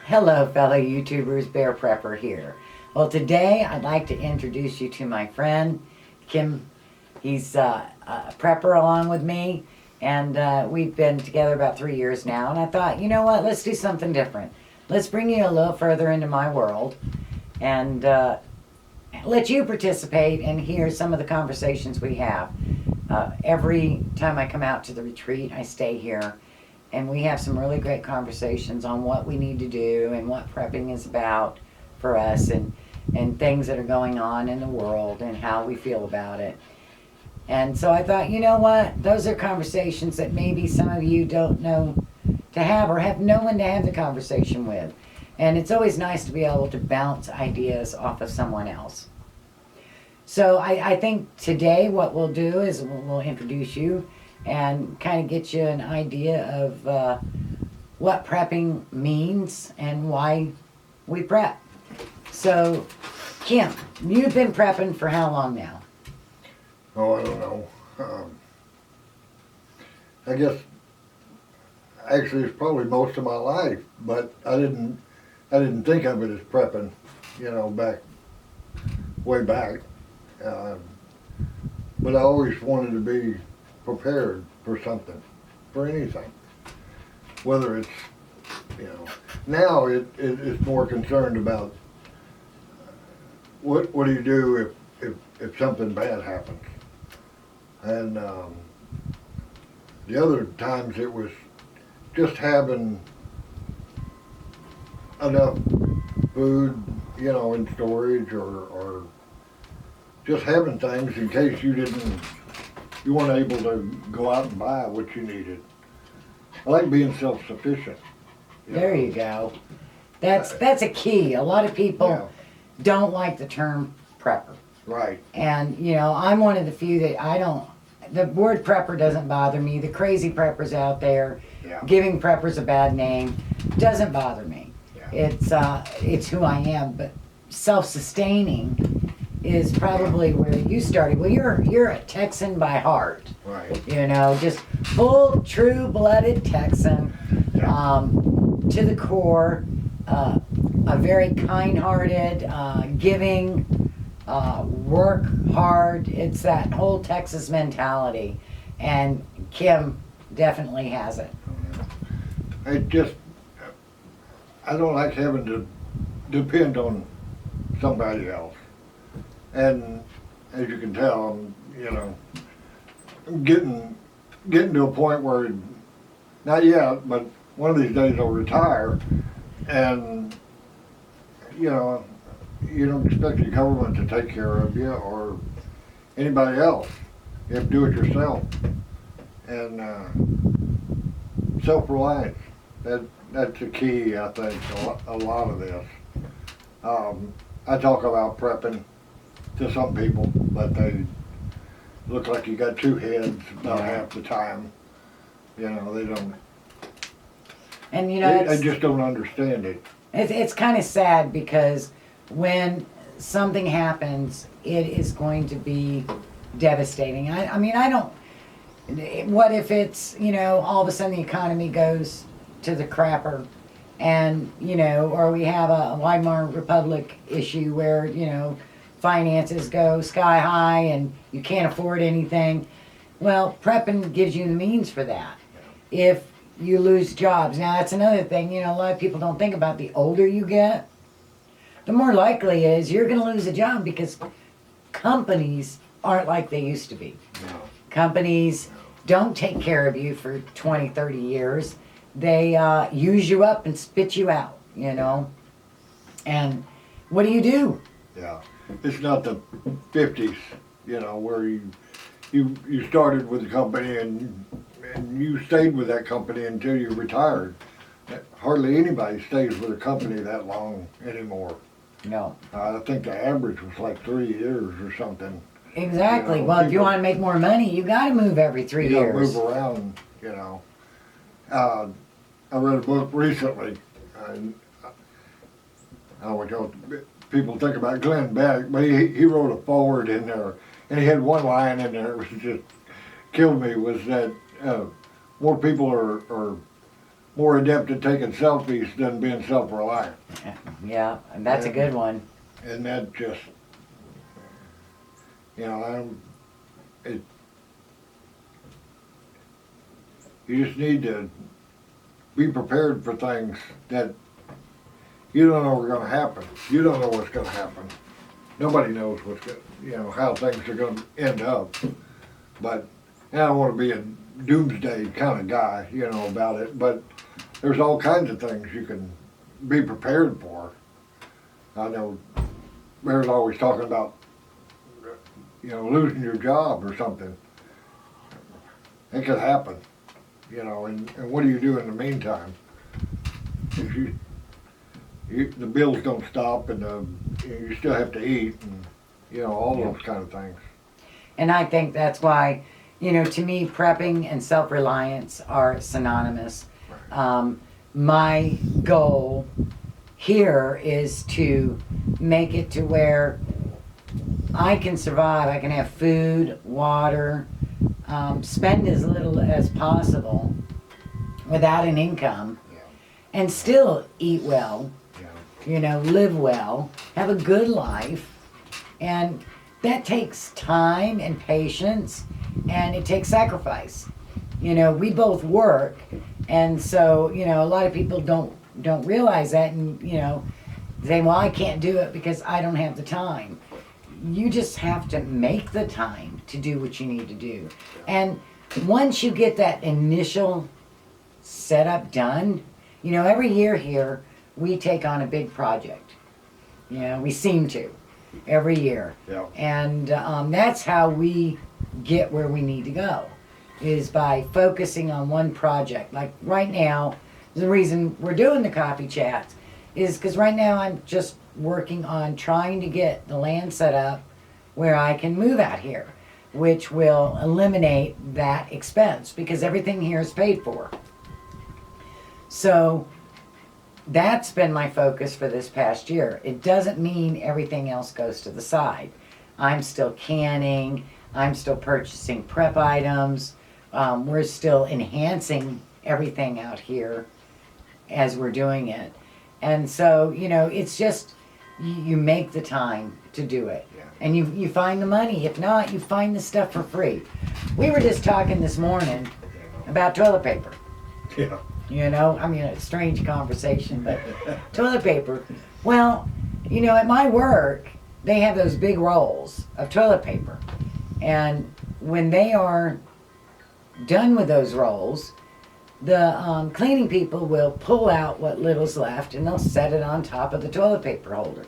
Hello, fellow YouTubers. Bear Prepper here. Well, today I'd like to introduce you to my friend, Kim. He's a prepper along with me, and we've been together about 3 years now. And I thought, you know what, let's do something different. Let's bring you a little further into my world and let you participate and hear some of the conversations we have. Every time I come out to the retreat, I stay here. And we have some really great conversations on what we need to do and what prepping is about for us and things that are going on in the world and how we feel about it. And so I thought, you know what? Those are conversations that maybe some of you don't know to have or have no one to have the conversation with. And it's always nice to be able to bounce ideas off of someone else. So I think today what we'll do is we'll introduce you and kind of get you an idea of what prepping means and why we prep. So, Kim, you've been prepping for how long now? Oh, I don't know. I guess actually it's probably most of my life, but I didn't think of it as prepping, way back. But I always wanted to be prepared for something, for anything. Whether it's, now it's more concerned about what do you do if something bad happens. And the other times it was just having enough food, in storage or just having things in case you weren't able to go out and buy what you needed. I like being self-sufficient. There you go. That's a key. A lot of people don't like the term prepper. Right. And, I'm one of the few that the word prepper doesn't bother me. The crazy preppers out there giving preppers a bad name doesn't bother me. Yeah. It's who I am, but self-sustaining is probably where you started. Well, you're a Texan by heart. Right. Just full, true-blooded Texan, to the core, a very kind-hearted, giving, work hard. It's that whole Texas mentality, and Kim definitely has it. I don't like having to depend on somebody else. And as you can tell, I'm getting to a point where, not yet, but one of these days I'll retire, and you don't expect the government to take care of you or anybody else. You have to do it yourself. And self-reliance, that's the key, I think, a lot of this. I talk about prepping to some people, but they look like you got two heads about half the time. They don't. And I just don't understand it. It's kind of sad because when something happens, it is going to be devastating. I don't. What if it's all of a sudden the economy goes to the crapper, and or we have a Weimar Republic issue where finances go sky high and you can't afford anything. Well, prepping gives you the means for that. If you lose jobs, now that's another thing. A lot of people don't think about. The older you get, the more likely it is you're going to lose a job because companies aren't like they used to be. No. Companies don't take care of you for 20, 30 years. They use you up and spit you out, And what do? Yeah. It's not the 50s, where you started with the company and you stayed with that company until you retired. Hardly anybody stays with a company that long anymore. No. I think the average was like 3 years or something. Exactly. Well, if you want to make more money, you got to move every 3 years. You got to move around, I read a book recently, and I don't know what people think about Glenn Beck, but he wrote a foreword in there, and he had one line in there which just killed me, was that more people are more adept at taking selfies than being self-reliant. Yeah, and that's a good one. And that just, you know, you just need to be prepared for things that you don't know are going to happen. You don't know what's going to happen. Nobody knows what's going, you know, how things are going to end up. But I don't want to be a doomsday kind of guy, you know, about it. But there's all kinds of things you can be prepared for. I know Mayor's always talking about, you know, losing your job or something. It could happen, you know, and what do you do in the meantime? If the bills don't stop and you still have to eat and, you know, all those kind of things. And I think that's why, you know, to me, prepping and self-reliance are synonymous. My goal here is to make it to where I can survive. I can have food, water, spend as little as possible without an income, and still eat well, you know, live well, have a good life. And that takes time and patience, and it takes sacrifice. You know, we both work, and so, you know, a lot of people don't realize that, and, you know, say, well, I can't do it because I don't have the time. You just have to make the time to do what you need to do. And once you get that initial setup done, you know, every year here, we take on a big project. You know, we seem to, every year. Yeah. And that's how we get where we need to go, is by focusing on one project. Like right now, the reason we're doing the coffee chats is because right now I'm just working on trying to get the land set up where I can move out here, which will eliminate that expense because everything here is paid for. So that's been my focus for this past year. It doesn't mean everything else goes to the side. I'm still canning, I'm still purchasing prep items, we're still enhancing everything out here as we're doing it. And so, you know, it's just, you make the time to do it. Yeah. And you find the money. If not, you find the stuff for free. We were just talking this morning about toilet paper. Yeah. You know, I mean, a strange conversation, but toilet paper. Well, you know, at my work, they have those big rolls of toilet paper. And when they are done with those rolls, the cleaning people will pull out what little's left and they'll set it on top of the toilet paper holder.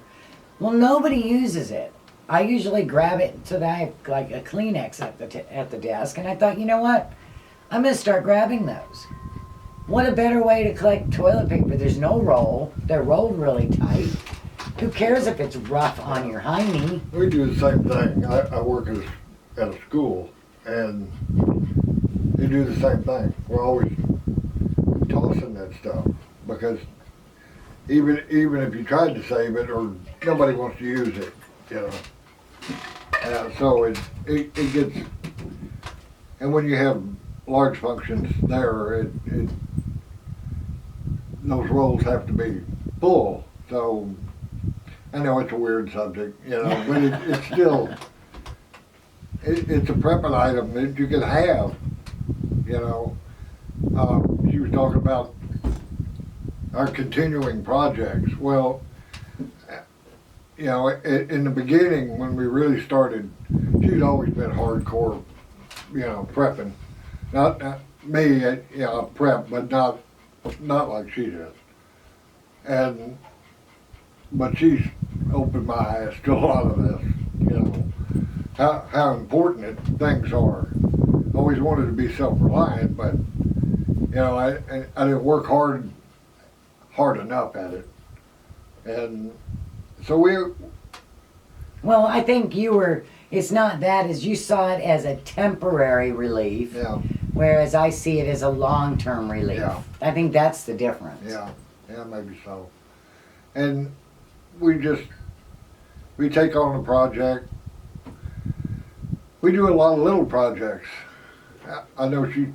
Well, nobody uses it. I usually grab it so that I have like a Kleenex at the desk, and I thought, you know what? I'm gonna start grabbing those. What a better way to collect toilet paper. There's no roll. They're rolled really tight. Who cares if it's rough on your hiney? We do the same thing. I work at a school, and they do the same thing. We're always tossing that stuff because even if you tried to save it, or nobody wants to use it, you know. So it gets, and when you have large functions there, those rolls have to be full. So I know it's a weird subject, you know, but it's still, it's a prepping item that you can have, you know. She was talking about our continuing projects. Well, you know, in the beginning when we really started, she's always been hardcore, you know, prepping. Not me, you know, prep, but not like she does. But she's opened my eyes to a lot of this, you know, how important things are. Always wanted to be self-reliant, but you know, I didn't work hard enough at it, and so Well, I think it's not that, as you saw it as a temporary relief, yeah, whereas I see it as a long-term relief. Yeah. I think that's the difference. yeah, maybe so. And we take on a project. We do a lot of little projects. I know she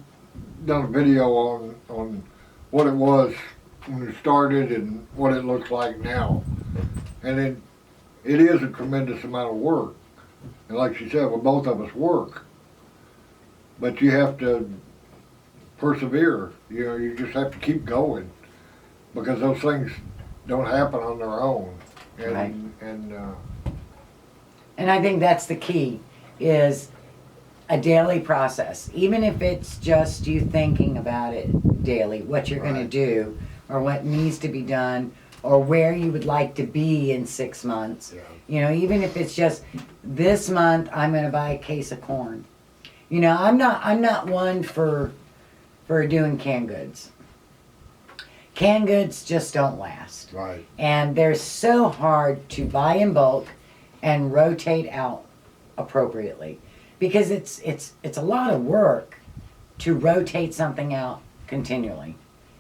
done a video on what it was when we started and what it looks like now. And it is a tremendous amount of work. And like she said, well, both of us work. But you have to persevere. You know, you just have to keep going because those things don't happen on their own. And, Right. And And I think that's the key, is a daily process. Even if it's just you thinking about it daily, what you're going to Right. do, or what needs to be done, or where you would like to be in 6 months. Yeah. You know, even if it's just this month, I'm going to buy a case of corn. You know, I'm not one for doing canned goods. Canned goods just don't last. right, And they're so hard to buy in bulk and rotate out appropriately, because it's a lot of work to rotate something out continually.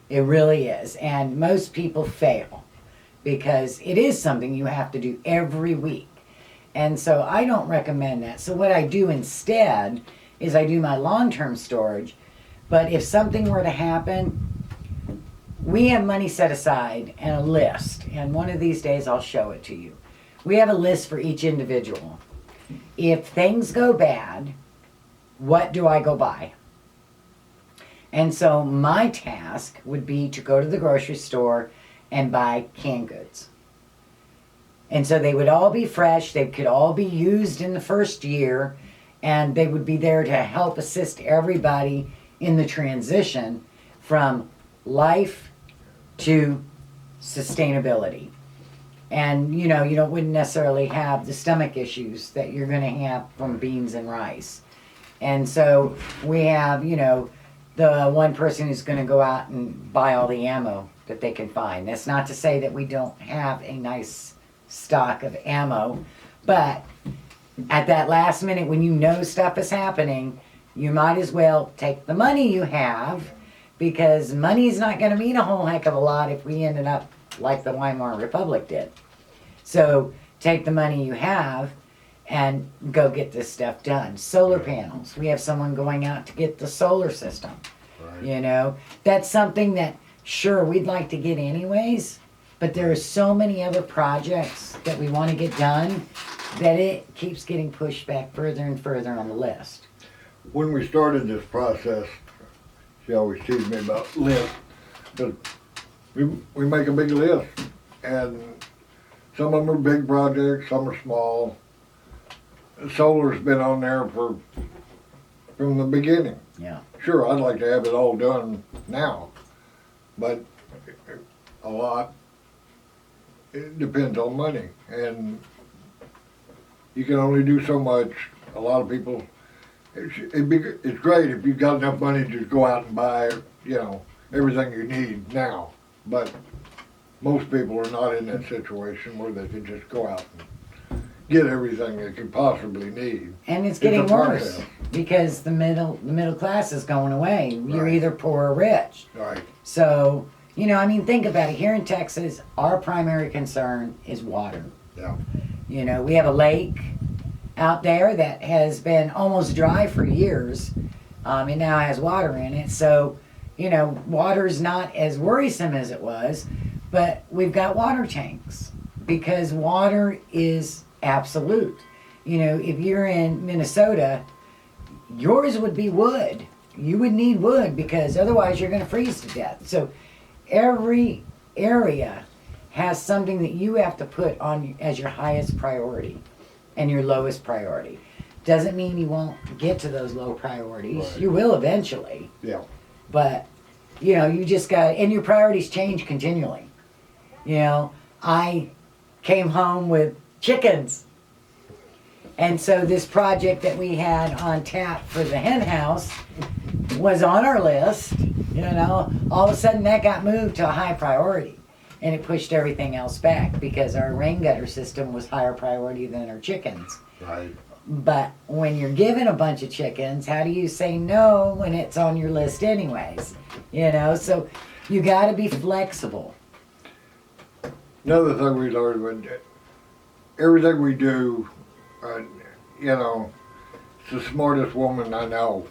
It really is. And most people fail because it is something you have to do every week. And so I don't recommend that. So what I do instead is I do my long-term storage. But if something were to happen, we have money set aside and a list. And one of these days I'll show it to you. We have a list for each individual. If things go bad, what do I go buy? And so my task would be to go to the grocery store and buy canned goods. And so they would all be fresh, they could all be used in the first year, and they would be there to help assist everybody in the transition from life to sustainability. And you know, wouldn't necessarily have the stomach issues that you're going to have from beans and rice. And so we have, you know, the one person who's going to go out and buy all the ammo that they can find. That's not to say that we don't have a nice stock of ammo, but at that last minute when you know stuff is happening, you might as well take the money you have, because money is not going to mean a whole heck of a lot if we ended up like the Weimar Republic did. So take the money you have and go get this stuff done. Solar panels. We have someone going out to get the solar system. right. You know, that's something that sure we'd like to get anyways, but there are so many other projects that we want to get done that it keeps getting pushed back further and further on the list. When we started this process, she always teased me about lists, because we make a big list, and some of them are big projects, some are small. Solar's been on there from the beginning. Yeah. Sure, I'd like to have it all done now, but a lot, it depends on money, and you can only do so much. A lot of people, it's great if you've got enough money to just go out and buy, you know, everything you need now, but most people are not in that situation where they can just go out and get everything they could possibly need. And it's It's getting a worse process. because the middle class is going away. You're Right. either poor or rich. Right, So, you know, I mean, think about it. Here in Texas, our primary concern is water. yeah, You know, we have a lake out there that has been almost dry for years. It now has water in it. So, you know, water's not as worrisome as it was, but we've got water tanks because water is absolute. You know, if you're in Minnesota, yours would be wood. You would need wood because otherwise you're going to freeze to death. So every area has something that you have to put on as your highest priority and your lowest priority. Doesn't mean you won't get to those low priorities. Right. You will eventually, yeah, but you know, you just got, and your priorities change continually. You know, I came home with chickens. And so this project that we had on tap for the hen house was on our list. You know, all of a sudden that got moved to a high priority. And it pushed everything else back because our rain gutter system was higher priority than our chickens. right. But when you're given a bunch of chickens, how do you say no when it's on your list anyways? You know, so you got to be flexible. Another thing we learned was everything we do, you know, it's the smartest woman I know,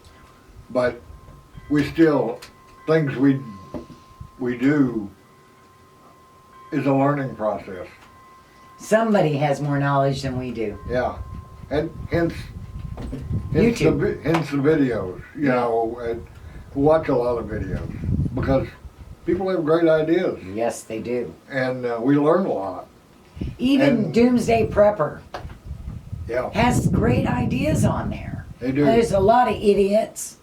but we still, things we we do is a learning process. Somebody has more knowledge than we do. Yeah, and hence YouTube. hence the videos. You know, and we watch a lot of videos because people have great ideas, Yes, they do. and we learn a lot. Even And- Doomsday Prepper Yeah, has great ideas on there. they do. There's a lot of idiots,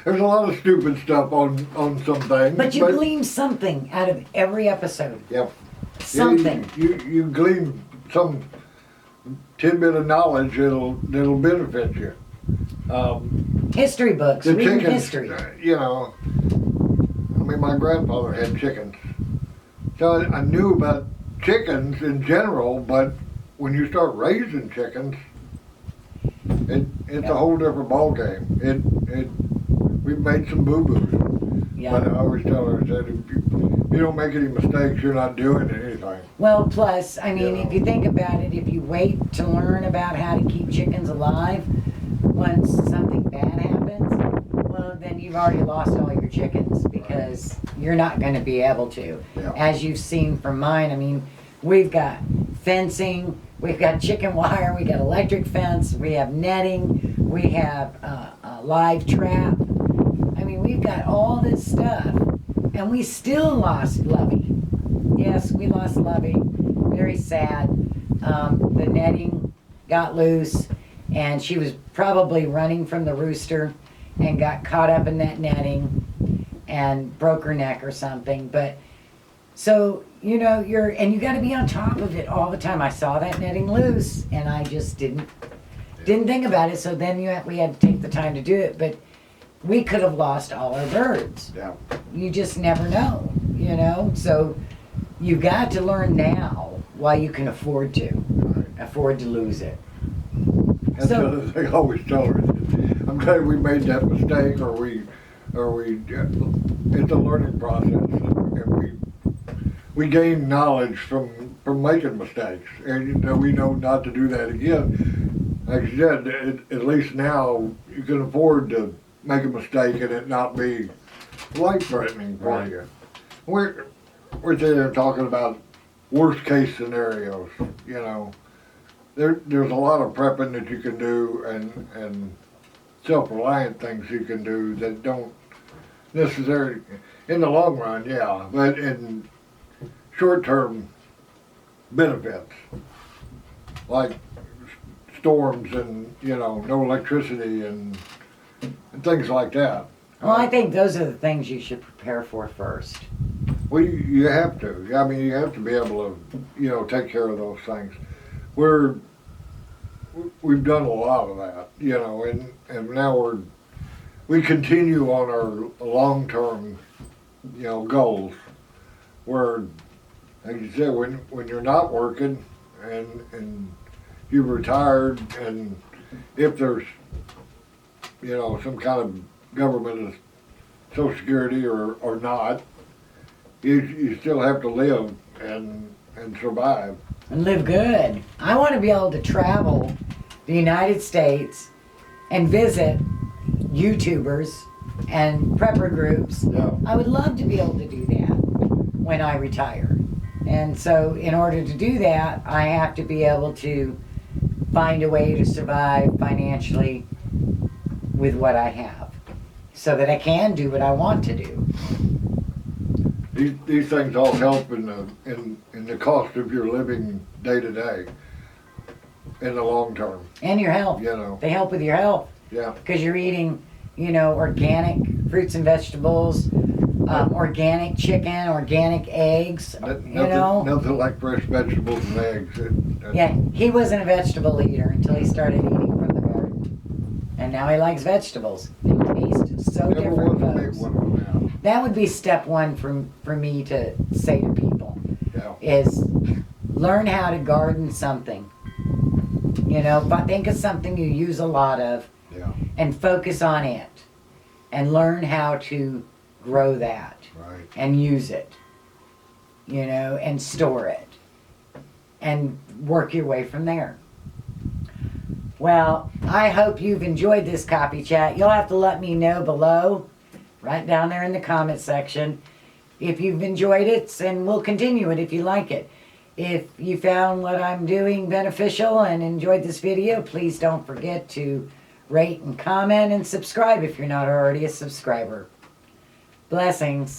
There's a lot of stupid stuff on some things, but you glean something out of every episode. Yep. Something. You glean some tidbit of knowledge that'll benefit you. History books, The reading chickens, history. you know. I mean, my grandfather had chickens, so I knew about chickens in general. But when you start raising chickens, it's a whole different ball game. We've made some boo boos. Yeah. But I always tell her, I said, if you don't make any mistakes, you're not doing anything. Well, plus, I mean, Yeah. if you think about it, if you wait to learn about how to keep chickens alive, once something bad happens, well, then you've already lost all your chickens because you're not going to be able to. Yeah. As you've seen from mine, I mean, we've got fencing, we've got chicken wire, we got electric fence, we have netting, we have a live trap. I mean, we've got all this stuff, and we still lost Lovey. Yes, we lost Lovey. Very sad. The netting got loose, and she was probably running from the rooster and got caught up in that netting and broke her neck or something. But so, you know, you got to be on top of it all the time. I saw that netting loose, and I just didn't think about it. So then we had to take the time to do it, but we could have lost all our birds. Yeah. You just never know, you know? So you got to learn now while you can afford to lose it. That's So- the other thing I always tell her. I'm glad we made that mistake, or we. It's a learning process, and we gain knowledge from making mistakes, and you know, we know not to do that again. Like you said, at least now you can afford to make a mistake and it not be life-threatening for Right. you. We're sitting there talking about worst case scenarios. You know, there's a lot of prepping that you can do and self-reliant things you can do that don't necessarily, in the long run, yeah, but in short-term benefits, like storms and, you know, no electricity and things like that. Well, I think those are the things you should prepare for first. Well, you have to. I mean, you have to be able to, you know, take care of those things. We've done a lot of that, you know, and now we continue on our long-term, you know, goals. Where, like you said, when you're not working and you're retired, and if there's, you know, some kind of government, Social Security or not, you still have to live and survive. And live good. I want to be able to travel the United States and visit YouTubers and prepper groups. Yeah. I would love to be able to do that when I retire. And so in order to do that, I have to be able to find a way to survive financially with what I have so that I can do what I want to do. These things all help in the cost of your living day to day in the long term. And your health. You know. They help with your health Yeah. because you're eating, you know, organic fruits and vegetables, organic chicken, organic eggs, Nothing like fresh vegetables and eggs. Yeah, he wasn't a vegetable eater until he started eating from the garden. And now he likes vegetables. They taste so Never different, was a big folks. one of them. That would be step one for me to say to people Yeah. is learn how to garden something. You know, but think of something you use a lot of Yeah. and focus on it. And learn how to grow that Right. and use it. You know, and store it. And work your way from there. Well, I hope you've enjoyed this copy chat. You'll have to let me know below right down there in the comment section if you've enjoyed it, and we'll continue it if you like it. If you found what I'm doing beneficial and enjoyed this video, please don't forget to rate and comment and subscribe if you're not already a subscriber. Blessings.